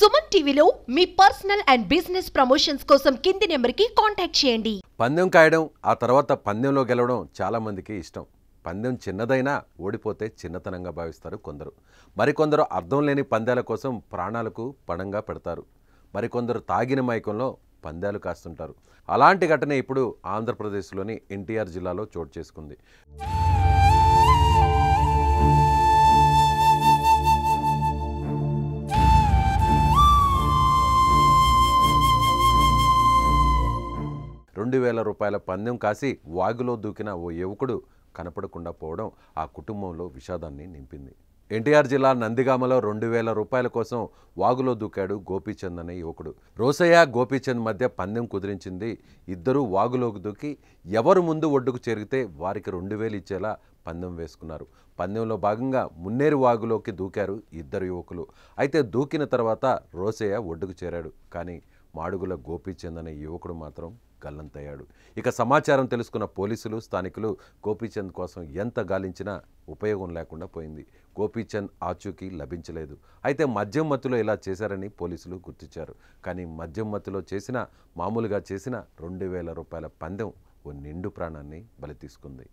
సుమన్ టీవీలో మీ personal and business promotions కోసం కింది నెంబర్కి కాంటాక్ట్ చేయండి. పందెం కాయడం ఆ తర్వాత పందెంలో గెలవడం చాలా మందికి ఇష్టం. పందెం చిన్నదైనా ఓడిపోతే చిన్నతనంగా భావిస్తారు కొందరు. మరికొందరు అర్థం లేని పందాల కోసం ప్రాణాలకు పణంగా పెడతారు. మరికొందరు తాగిన మైకంలో పందాలు కాస్తుంటారు. అలాంటి ఘటన ఇప్పుడు ఆంధ్రప్రదేశ్లోని ఎన్టీఆర్ జిల్లాలో చోటు చేసుకుంది. ₹2,000 పందెం కాసి వాగులో దూకిన ఓ యువకుడు కనపడకుండా పోవడం ఆ కుటుంబంలో విషాదాన్ని నింపింది. ఎన్టీఆర్ జిల్లా నందిగామలో ₹2,000 కోసం వాగులో దూకాడు గోపీచంద్ అనే యువకుడు. రోసయ్య గోపీచంద్ మధ్య పందెం కుదిరించింది. ఇద్దరూ వాగులోకి దూకి ఎవరు ముందు ఒడ్డుకు చేరిగితే వారికి 2,000 ఇచ్చేలా పందెం వేసుకున్నారు. పందెంలో భాగంగా మున్నేరు వాగులోకి దూకారు ఇద్దరు యువకులు. అయితే దూకిన తర్వాత రోసయ్య ఒడ్డుకు చేరాడు. కానీ మాడుగుల గోపీచంద్ అనే యువకుడు మాత్రం గల్లంతయ్యాడు. ఇక సమాచారం తెలుసుకున్న పోలీసులు, స్థానికులు గోపీచంద్ కోసం ఎంత గాలించినా ఉపయోగం లేకుండా పోయింది. గోపీచంద్ ఆచూకీ లభించలేదు. అయితే మద్యం మత్తులో ఇలా చేశారని పోలీసులు గుర్తించారు. కానీ మద్యం మత్తులో మామూలుగా చేసిన ₹2,000 పందెం ఓ నిండు ప్రాణాన్ని బలి తీసుకుంది.